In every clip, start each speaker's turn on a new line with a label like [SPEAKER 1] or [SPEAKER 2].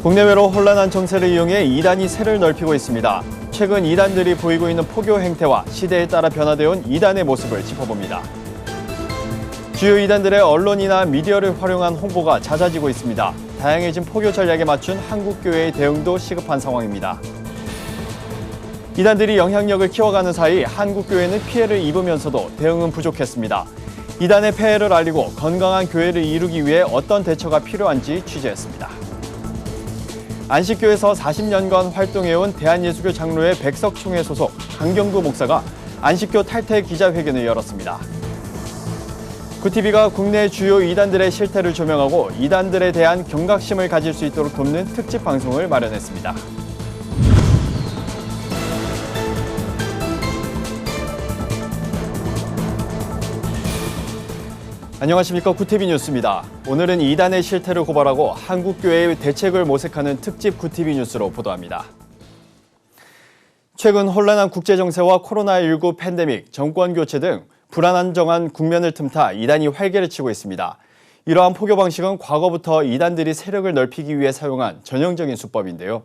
[SPEAKER 1] 국내외로 혼란한 정세를 이용해 이단이 세를 넓히고 있습니다. 최근 이단들이 보이고 있는 포교 행태와 시대에 따라 변화되어 온 이단의 모습을 짚어봅니다. 주요 이단들의 언론이나 미디어를 활용한 홍보가 잦아지고 있습니다. 다양해진 포교 전략에 맞춘 한국교회의 대응도 시급한 상황입니다. 이단들이 영향력을 키워가는 사이 한국교회는 피해를 입으면서도 대응은 부족했습니다. 이단의 폐해를 알리고 건강한 교회를 이루기 위해 어떤 대처가 필요한지 취재했습니다. 안식교에서 40년간 활동해온 대한예수교 장로회 백석총회 소속 강경구 목사가 안식교 탈퇴 기자회견을 열었습니다. 구티비가 국내 주요 이단들의 실태를 조명하고 이단들에 대한 경각심을 가질 수 있도록 돕는 특집 방송을 마련했습니다. 안녕하십니까. 구티비 뉴스입니다. 오늘은 이단의 실태를 고발하고 한국교회의 대책을 모색하는 특집 구티비 뉴스로 보도합니다. 최근 혼란한 국제정세와 코로나19 팬데믹, 정권교체 등 불안정한 국면을 틈타 이단이 활개를 치고 있습니다. 이러한 포교 방식은 과거부터 이단들이 세력을 넓히기 위해 사용한 전형적인 수법인데요.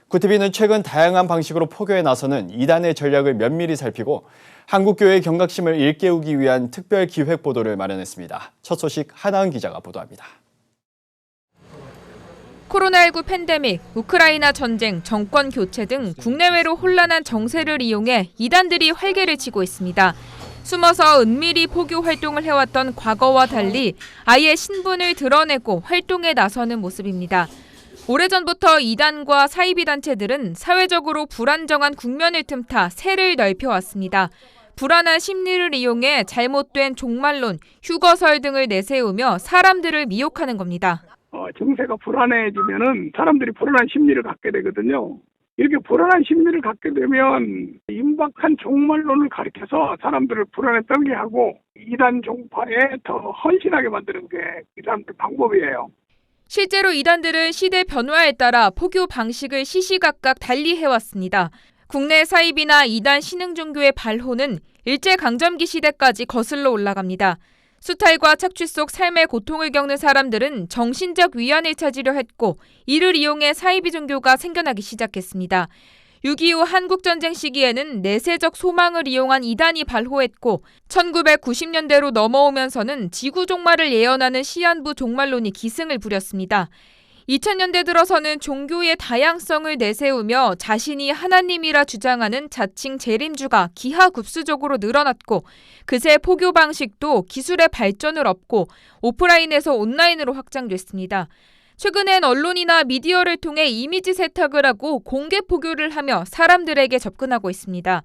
[SPEAKER 1] 구티비는 최근 다양한 방식으로 포교에 나서는 이단의 전략을 면밀히 살피고 한국교회의 경각심을 일깨우기 위한 특별 기획 보도를 마련했습니다. 첫 소식 하나은 기자가 보도합니다.
[SPEAKER 2] 코로나19 팬데믹, 우크라이나 전쟁, 정권 교체 등 국내외로 혼란한 정세를 이용해 이단들이 활개를 치고 있습니다. 숨어서 은밀히 포교 활동을 해왔던 과거와 달리 아예 신분을 드러내고 활동에 나서는 모습입니다. 오래전부터 이단과 사이비 단체들은 사회적으로 불안정한 국면을 틈타 세를 넓혀왔습니다. 불안한 심리를 이용해 잘못된 종말론, 휴거설 등을 내세우며 사람들을 미혹하는 겁니다.
[SPEAKER 3] 정세가 불안해지면은 사람들이 불안한 심리를 갖게 되거든요. 이렇게 불안한 심리를 갖게 되면 임박한 종말론을 가리켜서 사람들을 불안에 떨게 하고 이단 종파에 더 헌신하게 만드는 게 이 사람들 방법이에요.
[SPEAKER 2] 실제로 이단들은 시대 변화에 따라 포교 방식을 시시각각 달리 해왔습니다. 국내 사이비나 이단 신흥종교의 발호는 일제강점기 시대까지 거슬러 올라갑니다. 수탈과 착취 속 삶의 고통을 겪는 사람들은 정신적 위안을 찾으려 했고 이를 이용해 사이비 종교가 생겨나기 시작했습니다. 6.25 한국전쟁 시기에는 내세적 소망을 이용한 이단이 발호했고 1990년대로 넘어오면서는 지구 종말을 예언하는 시한부 종말론이 기승을 부렸습니다. 2000년대 들어서는 종교의 다양성을 내세우며 자신이 하나님이라 주장하는 자칭 재림주가 기하급수적으로 늘어났고 그새 포교 방식도 기술의 발전을 얻고 오프라인에서 온라인으로 확장됐습니다. 최근엔 언론이나 미디어를 통해 이미지 세탁을 하고 공개 포교를 하며 사람들에게 접근하고 있습니다.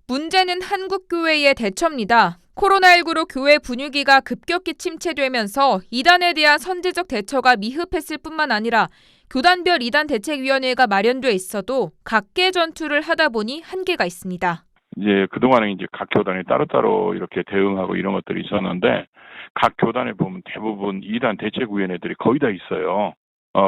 [SPEAKER 2] 문제는 한국교회의 대처입니다. 코로나19로 교회 분위기가 급격히 침체되면서 이단에 대한 선제적 대처가 미흡했을 뿐만 아니라 교단별 이단 대책위원회가 마련돼 있어도 각계 전투를 하다 보니 한계가 있습니다.
[SPEAKER 4] 이제 그동안은 이제 각 교단이 따로따로 이렇게 대응하고 이런 것들이 있었는데 각 교단에 보면 대부분 이단 대책위원회들이 거의 다 있어요.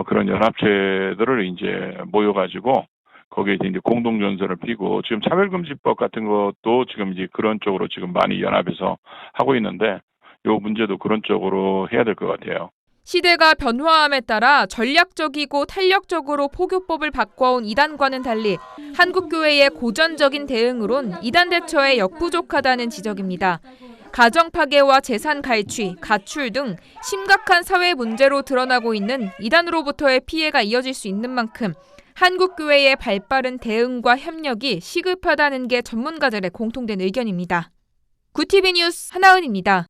[SPEAKER 4] 그런 연합체들을 이제 모여가지고 거기에 이제 공동전선을 피고 지금 차별금지법 같은 것도 지금 이제 그런 쪽으로 지금 많이 연합해서 하고 있는데 요 문제도 그런 쪽으로 해야 될 것 같아요.
[SPEAKER 2] 시대가 변화함에 따라 전략적이고 탄력적으로 포교법을 바꿔온 이단과는 달리 한국교회의 고전적인 대응으론 이단 대처에 역부족하다는 지적입니다. 가정 파괴와 재산 갈취, 가출 등 심각한 사회 문제로 드러나고 있는 이단으로부터의 피해가 이어질 수 있는 만큼 한국교회의 발빠른 대응과 협력이 시급하다는 게 전문가들의 공통된 의견입니다. 구티비 뉴스 하나은입니다.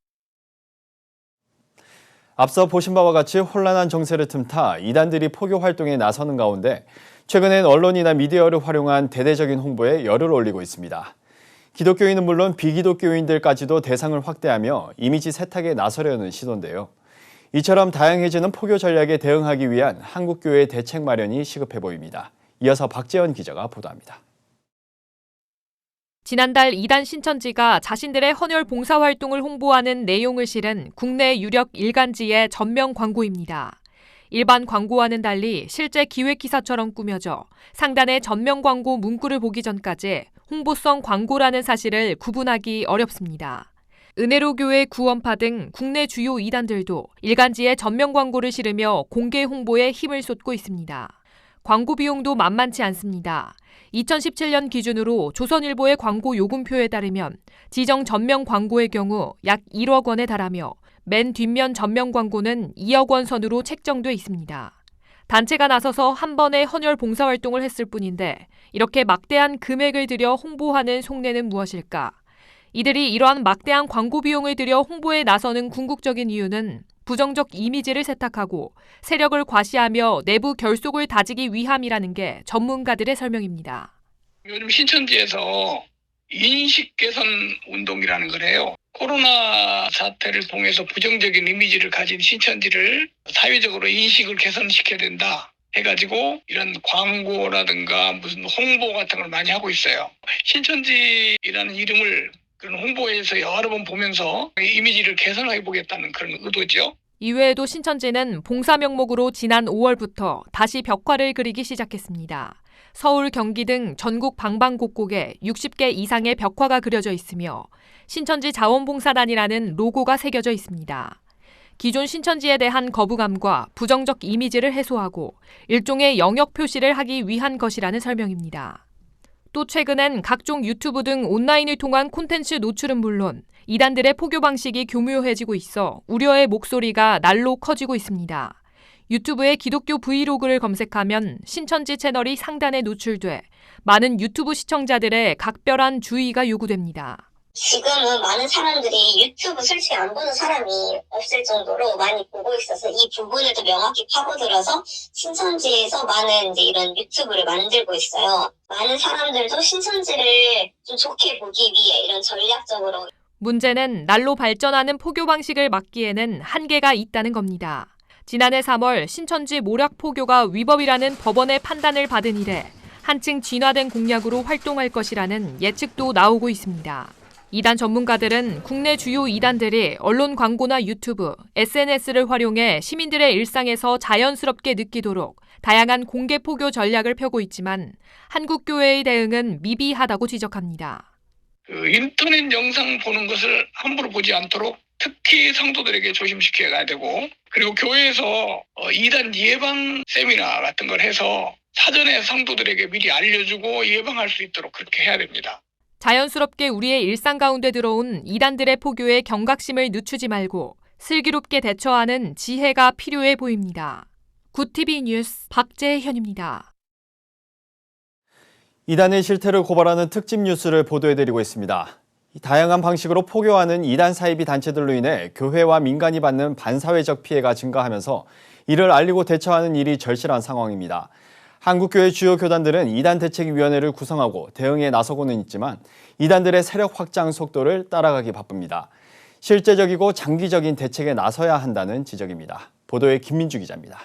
[SPEAKER 1] 앞서 보신 바와 같이 혼란한 정세를 틈타 이단들이 포교 활동에 나서는 가운데 최근엔 언론이나 미디어를 활용한 대대적인 홍보에 열을 올리고 있습니다. 기독교인은 물론 비기독교인들까지도 대상을 확대하며 이미지 세탁에 나서려는 시도인데요. 이처럼 다양해지는 포교 전략에 대응하기 위한 한국교회의 대책 마련이 시급해 보입니다. 이어서 박재현 기자가 보도합니다.
[SPEAKER 5] 지난달 이단 신천지가 자신들의 헌혈 봉사활동을 홍보하는 내용을 실은 국내 유력 일간지의 전면 광고입니다. 일반 광고와는 달리 실제 기획기사처럼 꾸며져 상단의 전면 광고 문구를 보기 전까지 홍보성 광고라는 사실을 구분하기 어렵습니다. 은혜로교회 구원파 등 국내 주요 이단들도 일간지에 전면 광고를 실으며 공개 홍보에 힘을 쏟고 있습니다. 광고 비용도 만만치 않습니다. 2017년 기준으로 조선일보의 광고 요금표에 따르면 지정 전면 광고의 경우 약 1억 원에 달하며 맨 뒷면 전면 광고는 2억 원 선으로 책정돼 있습니다. 단체가 나서서 한 번에 헌혈 봉사활동을 했을 뿐인데 이렇게 막대한 금액을 들여 홍보하는 속내는 무엇일까? 이들이 이러한 막대한 광고 비용을 들여 홍보에 나서는 궁극적인 이유는 부정적 이미지를 세탁하고 세력을 과시하며 내부 결속을 다지기 위함이라는 게 전문가들의 설명입니다.
[SPEAKER 3] 요즘 신천지에서 인식 개선 운동이라는 걸 해요. 코로나 사태를 통해서 부정적인 이미지를 가진 신천지를 사회적으로 인식을 개선시켜야 된다 해가지고 이런 광고라든가 무슨 홍보 같은 걸 많이 하고 있어요. 신천지라는 이름을 그런 홍보에서 여러 번 보면서 이미지를 개선해 보겠다는 그런 의도죠.
[SPEAKER 5] 이외에도 신천지는 봉사 명목으로 지난 5월부터 다시 벽화를 그리기 시작했습니다. 서울, 경기 등 전국 방방곡곡에 60개 이상의 벽화가 그려져 있으며 신천지 자원봉사단이라는 로고가 새겨져 있습니다. 기존 신천지에 대한 거부감과 부정적 이미지를 해소하고 일종의 영역 표시를 하기 위한 것이라는 설명입니다. 또 최근엔 각종 유튜브 등 온라인을 통한 콘텐츠 노출은 물론 이단들의 포교 방식이 교묘해지고 있어 우려의 목소리가 날로 커지고 있습니다. 유튜브에 기독교 브이로그를 검색하면 신천지 채널이 상단에 노출돼 많은 유튜브 시청자들의 각별한 주의가 요구됩니다.
[SPEAKER 6] 지금은 많은 사람들이 유튜브 솔직히 안 보는 사람이 없을 정도로 많이 보고 있어서 이 부분을 또 명확히 파고들어서 신천지에서 많은 이제 이런 유튜브를 만들고 있어요. 많은 사람들도 신천지를 좀 좋게 보기 위해 이런 전략적으로.
[SPEAKER 5] 문제는 날로 발전하는 포교 방식을 막기에는 한계가 있다는 겁니다. 지난해 3월 신천지 모략 포교가 위법이라는 법원의 판단을 받은 이래 한층 진화된 공약으로 활동할 것이라는 예측도 나오고 있습니다. 이단 전문가들은 국내 주요 이단들이 언론 광고나 유튜브, SNS를 활용해 시민들의 일상에서 자연스럽게 느끼도록 다양한 공개 포교 전략을 펴고 있지만 한국 교회의 대응은 미비하다고 지적합니다.
[SPEAKER 3] 인터넷 영상 보는 것을 함부로 보지 않도록 특히 성도들에게 조심시켜야 되고 그리고 교회에서 이단 예방 세미나 같은 걸 해서 사전에 성도들에게 미리 알려주고 예방할 수 있도록 그렇게 해야 됩니다.
[SPEAKER 5] 자연스럽게 우리의 일상 가운데 들어온 이단들의 포교에 경각심을 늦추지 말고 슬기롭게 대처하는 지혜가 필요해 보입니다. 굿TV 뉴스 박재현입니다.
[SPEAKER 1] 이단의 실태를 고발하는 특집 뉴스를 보도해드리고 있습니다. 다양한 방식으로 포교하는 이단 사이비 단체들로 인해 교회와 민간이 받는 반사회적 피해가 증가하면서 이를 알리고 대처하는 일이 절실한 상황입니다. 한국교회 주요 교단들은 이단 대책위원회를 구성하고 대응에 나서고는 있지만 이단들의 세력 확장 속도를 따라가기 바쁩니다. 실제적이고 장기적인 대책에 나서야 한다는 지적입니다. 보도에 김민주 기자입니다.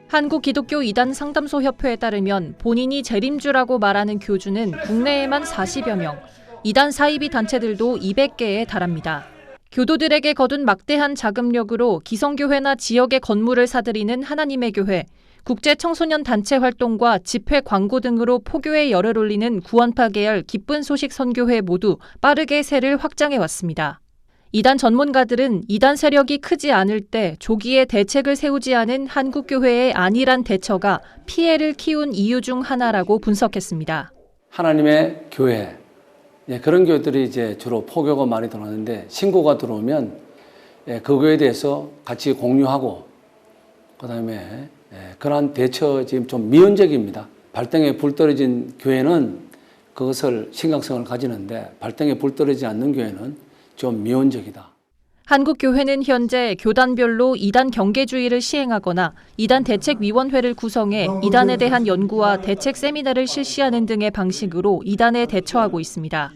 [SPEAKER 7] 한국기독교 이단 상담소 협회에 따르면 본인이 재림주라고 말하는 교주는 국내에만 40여 명, 이단 사이비 단체들도 200개에 달합니다. 교도들에게 거둔 막대한 자금력으로 기성교회나 지역의 건물을 사들이는 하나님의 교회, 국제 청소년 단체 활동과 집회 광고 등으로 포교에 열을 올리는 구원파 계열 기쁜 소식 선교회 모두 빠르게 세를 확장해 왔습니다. 이단 전문가들은 이단 세력이 크지 않을 때 조기에 대책을 세우지 않은 한국교회의 안일한 대처가 피해를 키운 이유 중 하나라고 분석했습니다.
[SPEAKER 8] 하나님의 교회, 그런 교회들이 이제 주로 포교가 많이 들어오는데 신고가 들어오면 그 교회에 대해서 같이 공유하고 그다음에 그러한 대처 지금 좀 미온적입니다. 발등에 불 떨어진 교회는 그것을 심각성을 가지는데 발등에 불 떨어지지 않는 교회는 좀 미온적이다.
[SPEAKER 7] 한국교회는 현재 교단별로 이단 경계주의를 시행하거나 이단 대책위원회를 구성해 이단에 대한 연구와 대책 세미나를 실시하는 등의 방식으로 이단에 대처하고 있습니다.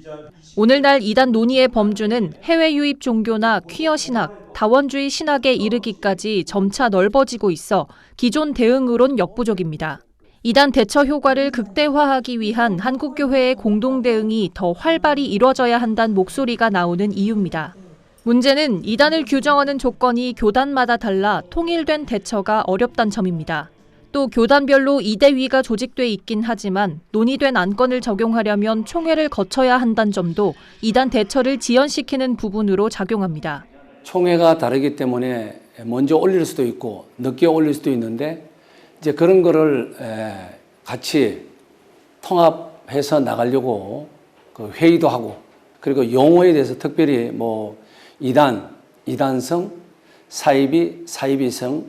[SPEAKER 7] 오늘날 이단 논의의 범주는 해외 유입 종교나 퀴어 신학, 다원주의 신학에 이르기까지 점차 넓어지고 있어 기존 대응으론 역부족입니다. 이단 대처 효과를 극대화하기 위한 한국교회의 공동 대응이 더 활발히 이뤄져야 한다는 목소리가 나오는 이유입니다. 문제는 이단을 규정하는 조건이 교단마다 달라 통일된 대처가 어렵다는 점입니다. 또 교단별로 이대위가 조직돼 있긴 하지만 논의된 안건을 적용하려면 총회를 거쳐야 한다는 점도 이단 대처를 지연시키는 부분으로 작용합니다.
[SPEAKER 8] 총회가 다르기 때문에 먼저 올릴 수도 있고 늦게 올릴 수도 있는데 이제 그런 거를 같이 통합해서 나가려고 그 회의도 하고 그리고 용어에 대해서 특별히 뭐 이단성, 사이비성,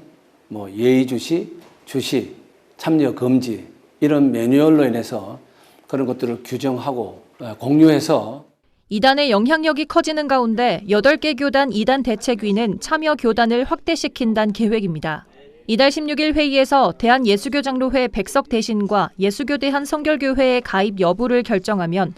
[SPEAKER 8] 뭐 예의주시, 주시, 참여 금지 이런 매뉴얼로 인해서 그런 것들을 규정하고 공유해서
[SPEAKER 7] 이단의 영향력이 커지는 가운데 8개 교단 이단 대책위는 참여 교단을 확대시킨다는 계획입니다. 이달 16일 회의에서 대한예수교장로회 백석 대신과 예수교 대한성결교회의 가입 여부를 결정하면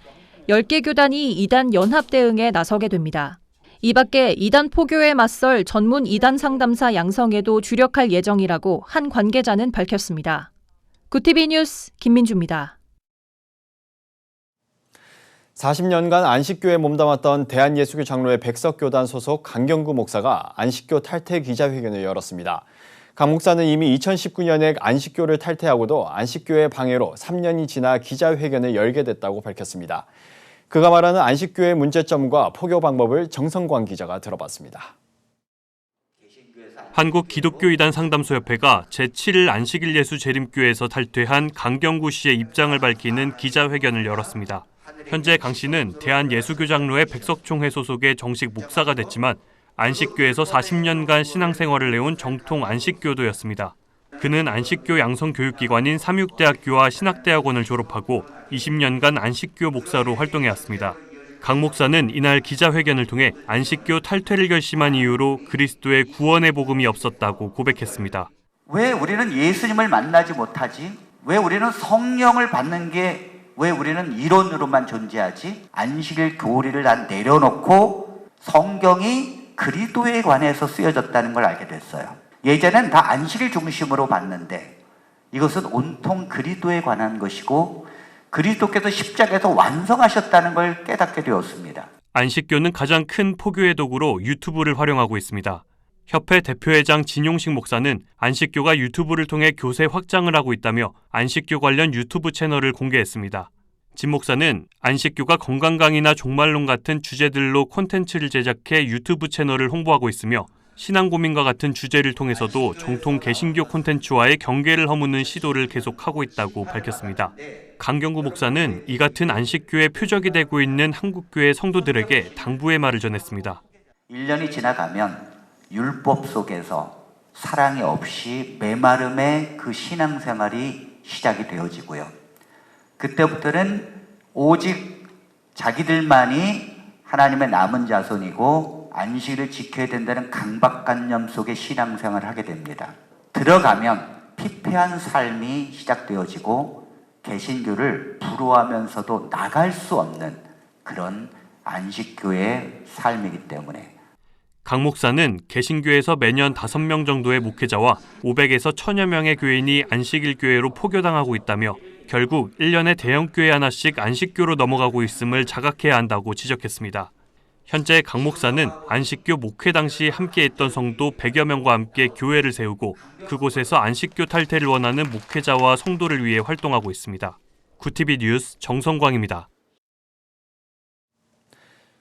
[SPEAKER 7] 10개 교단이 이단 연합 대응에 나서게 됩니다. 이 밖에 이단 포교에 맞설 전문 이단 상담사 양성에도 주력할 예정이라고 한 관계자는 밝혔습니다. 구티비 뉴스 김민주입니다.
[SPEAKER 1] 40년간 안식교에 몸담았던 대한예수교 장로회 백석교단 소속 강경구 목사가 안식교 탈퇴 기자회견을 열었습니다. 강 목사는 이미 2019년에 안식교를 탈퇴하고도 안식교의 방해로 3년이 지나 기자회견을 열게 됐다고 밝혔습니다. 그가 말하는 안식교의 문제점과 포교 방법을 정성광 기자가 들어봤습니다.
[SPEAKER 9] 한국기독교이단 상담소협회가 제7일 안식일 예수 재림교회에서 탈퇴한 강경구 씨의 입장을 밝히는 기자회견을 열었습니다. 현재 강 씨는 대한예수교장로회 백석총회 소속의 정식 목사가 됐지만 안식교에서 40년간 신앙생활을 해온 정통 안식교도였습니다. 그는 안식교 양성교육기관인 삼육대학교와 신학대학원을 졸업하고 20년간 안식교 목사로 활동해왔습니다. 강 목사는 이날 기자회견을 통해 안식교 탈퇴를 결심한 이유로 그리스도의 구원의 복음이 없었다고 고백했습니다.
[SPEAKER 10] 왜 우리는 예수님을 만나지 못하지? 왜 우리는 성령을 받는 게 왜 우리는 이론으로만 존재하지? 안식일 교리를 다 내려놓고 성경이 그리스도에 관해서 쓰여졌다는 걸 알게 됐어요. 예전엔 다 안식일 중심으로 봤는데 이것은 온통 그리스도에 관한 것이고 그리스도께서 십자가에서 완성하셨다는 걸 깨닫게 되었습니다.
[SPEAKER 9] 안식교는 가장 큰 포교의 도구로 유튜브를 활용하고 있습니다. 협회 대표회장 진용식 목사는 안식교가 유튜브를 통해 교세 확장을 하고 있다며 안식교 관련 유튜브 채널을 공개했습니다. 진 목사는 안식교가 건강 강의나 종말론 같은 주제들로 콘텐츠를 제작해 유튜브 채널을 홍보하고 있으며 신앙 고민과 같은 주제를 통해서도 정통 개신교 콘텐츠와의 경계를 허무는 시도를 계속하고 있다고 밝혔습니다. 강경구 목사는 이 같은 안식교의 표적이 되고 있는 한국교회 성도들에게 당부의 말을 전했습니다.
[SPEAKER 10] 1년이 지나가면 율법 속에서 사랑이 없이 메마름의 그 신앙생활이 시작이 되어지고요. 그때부터는 오직 자기들만이 하나님의 남은 자손이고 안식일을 지켜야 된다는 강박관념 속의 신앙생활을 하게 됩니다. 들어가면 피폐한 삶이 시작되어지고 개신교를 부러워하면서도 나갈 수 없는 그런 안식교의 삶이기 때문에
[SPEAKER 9] 강 목사는 개신교에서 매년 5명 정도의 목회자와 500에서 1000여 명의 교인이 안식일 교회로 포교당하고 있다며 결국 1년에 대형 교회 하나씩 안식교로 넘어가고 있음을 자각해야 한다고 지적했습니다. 현재 강 목사는 안식교 목회 당시 함께했던 성도 100여 명과 함께 교회를 세우고 그곳에서 안식교 탈퇴를 원하는 목회자와 성도를 위해 활동하고 있습니다. 구티비 뉴스 정성광입니다.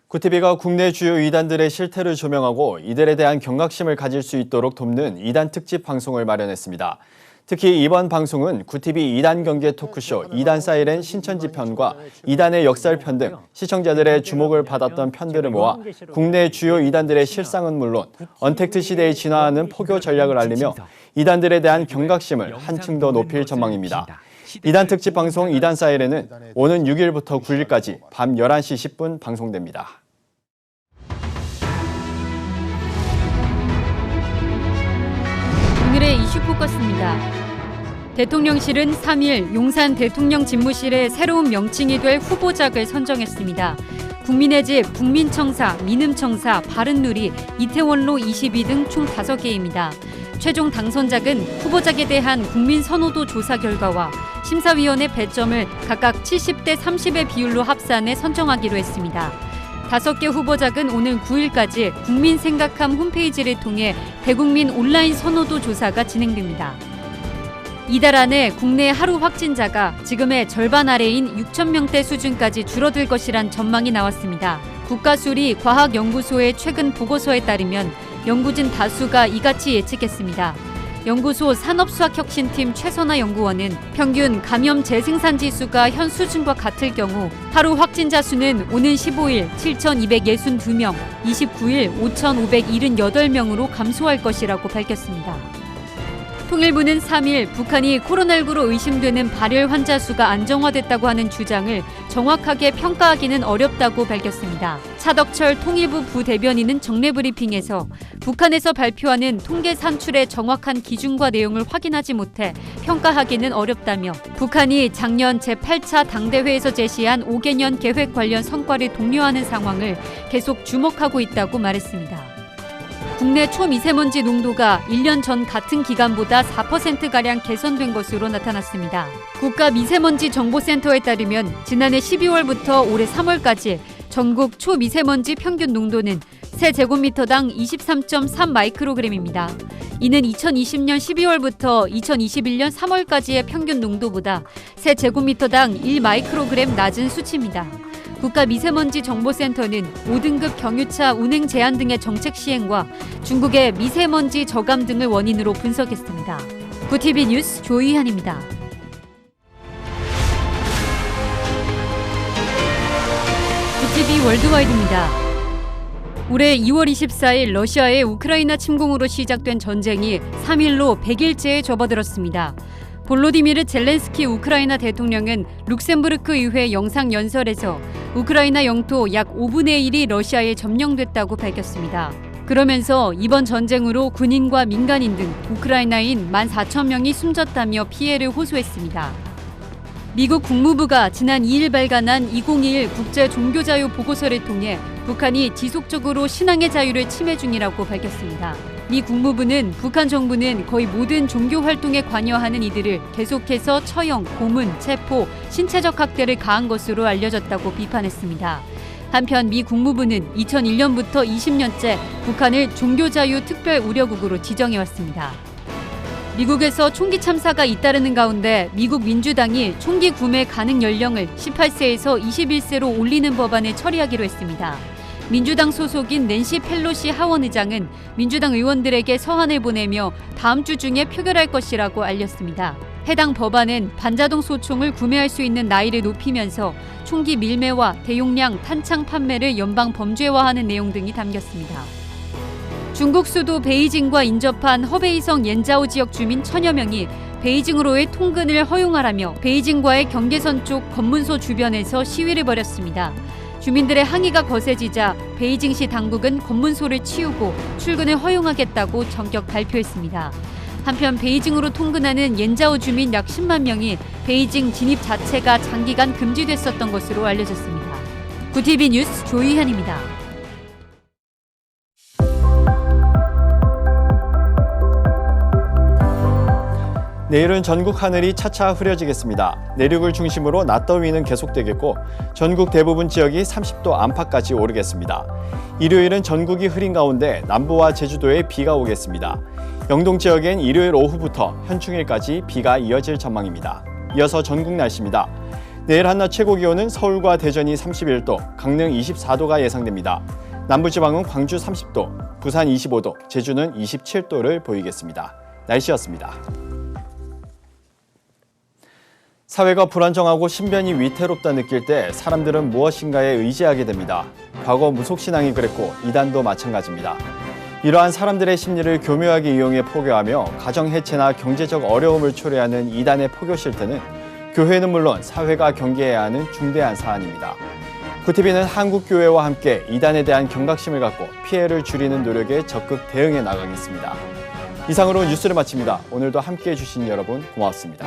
[SPEAKER 1] 구티비가 국내 주요 이단들의 실태를 조명하고 이들에 대한 경각심을 가질 수 있도록 돕는 이단 특집 방송을 마련했습니다. 특히 이번 방송은 구티비 이단 경계 토크쇼 이단 사이렌 신천지 편과 이단의 역살편 등 시청자들의 주목을 받았던 편들을 모아 국내 주요 이단들의 실상은 물론 언택트 시대에 진화하는 포교 전략을 알리며 이단들에 대한 경각심을 한층 더 높일 전망입니다. 이단 특집 방송 이단 사이렌은 오는 6일부터 9일까지 밤 11시 10분 방송됩니다.
[SPEAKER 11] 오늘의 이슈 포커스입니다. 대통령실은 3일 용산 대통령 집무실의 새로운 명칭이 될 후보작을 선정했습니다. 국민의 집, 국민청사, 민음청사, 바른누리, 이태원로 22 등 총 5개입니다. 최종 당선작은 후보작에 대한 국민 선호도 조사 결과와 심사위원회 배점을 각각 70대 30의 비율로 합산해 선정하기로 했습니다. 5개 후보작은 오는 9일까지 국민 생각함 홈페이지를 통해 대국민 온라인 선호도 조사가 진행됩니다. 이달 안에 국내 하루 확진자가 지금의 절반 아래인 6,000명대 수준까지 줄어들 것이란 전망이 나왔습니다. 국가수리 과학연구소의 최근 보고서에 따르면 연구진 다수가 이같이 예측했습니다. 연구소 산업수학혁신팀 최선화 연구원은 평균 감염 재생산 지수가 현 수준과 같을 경우 하루 확진자 수는 오는 15일 7,262명, 29일 5,578명으로 감소할 것이라고 밝혔습니다. 통일부는 3일 북한이 코로나19로 의심되는 발열 환자 수가 안정화됐다고 하는 주장을 정확하게 평가하기는 어렵다고 밝혔습니다. 차덕철 통일부 부대변인은 정례 브리핑에서 북한에서 발표하는 통계 산출의 정확한 기준과 내용을 확인하지 못해 평가하기는 어렵다며 북한이 작년 제8차 당대회에서 제시한 5개년 계획 관련 성과를 독려하는 상황을 계속 주목하고 있다고 말했습니다. 국내 초미세먼지 농도가 1년 전 같은 기간보다 4%가량 개선된 것으로 나타났습니다. 국가미세먼지정보센터에 따르면 지난해 12월부터 올해 3월까지 전국 초미세먼지 평균 농도는 세제곱미터당 23.3 마이크로그램입니다. 이는 2020년 12월부터 2021년 3월까지의 평균 농도보다 세제곱미터당 1 마이크로그램 낮은 수치입니다. 국가미세먼지정보센터는 5등급 경유차 운행 제한 등의 정책 시행과 중국의 미세먼지 저감 등을 원인으로 분석했습니다. 구TV 뉴스 조희한입니다. 구TV 월드와이드입니다. 올해 2월 24일 러시아의 우크라이나 침공으로 시작된 전쟁이 3일로 100일째에 접어들었습니다. 볼로디미르 젤렌스키 우크라이나 대통령은 룩셈부르크 의회 영상연설에서 우크라이나 영토 약 5분의 1이 러시아에 점령됐다고 밝혔습니다. 그러면서 이번 전쟁으로 군인과 민간인 등 우크라이나인 14,000명이 숨졌다며 피해를 호소했습니다. 미국 국무부가 지난 2일 발간한 2021 국제종교자유 보고서를 통해 북한이 지속적으로 신앙의 자유를 침해 중이라고 밝혔습니다. 미 국무부는 북한 정부는 거의 모든 종교 활동에 관여하는 이들을 계속해서 처형, 고문, 체포, 신체적 학대를 가한 것으로 알려졌다고 비판했습니다. 한편 미 국무부는 2001년부터 20년째 북한을 종교자유 특별 우려국으로 지정해왔습니다. 미국에서 총기 참사가 잇따르는 가운데 미국 민주당이 총기 구매 가능 연령을 18세에서 21세로 올리는 법안을 처리하기로 했습니다. 민주당 소속인 낸시 펠로시 하원의장은 민주당 의원들에게 서한을 보내며 다음 주 중에 표결할 것이라고 알렸습니다. 해당 법안은 반자동 소총을 구매할 수 있는 나이를 높이면서 총기 밀매와 대용량 탄창 판매를 연방 범죄화하는 내용 등이 담겼습니다. 중국 수도 베이징과 인접한 허베이성 옌자오 지역 주민 1,000여 명이 베이징으로의 통근을 허용하라며 베이징과의 경계선 쪽 검문소 주변에서 시위를 벌였습니다. 주민들의 항의가 거세지자 베이징시 당국은 검문소를 치우고 출근을 허용하겠다고 전격 발표했습니다. 한편 베이징으로 통근하는 옌자오 주민 약 10만 명이 베이징 진입 자체가 장기간 금지됐었던 것으로 알려졌습니다. 구TV 뉴스 조희한입니다.
[SPEAKER 1] 내일은 전국 하늘이 차차 흐려지겠습니다. 내륙을 중심으로 낮더위는 계속되겠고 전국 대부분 지역이 30도 안팎까지 오르겠습니다. 일요일은 전국이 흐린 가운데 남부와 제주도에 비가 오겠습니다. 영동 지역엔 일요일 오후부터 현충일까지 비가 이어질 전망입니다. 이어서 전국 날씨입니다. 내일 한낮 최고 기온은 서울과 대전이 31도, 강릉 24도가 예상됩니다. 남부지방은 광주 30도, 부산 25도, 제주는 27도를 보이겠습니다. 날씨였습니다. 사회가 불안정하고 신변이 위태롭다 느낄 때 사람들은 무엇인가에 의지하게 됩니다. 과거 무속신앙이 그랬고 이단도 마찬가지입니다. 이러한 사람들의 심리를 교묘하게 이용해 포교하며 가정 해체나 경제적 어려움을 초래하는 이단의 포교 실태는 교회는 물론 사회가 경계해야 하는 중대한 사안입니다. 구TV는 한국교회와 함께 이단에 대한 경각심을 갖고 피해를 줄이는 노력에 적극 대응해 나가겠습니다. 이상으로 뉴스를 마칩니다. 오늘도 함께해 주신 여러분 고맙습니다.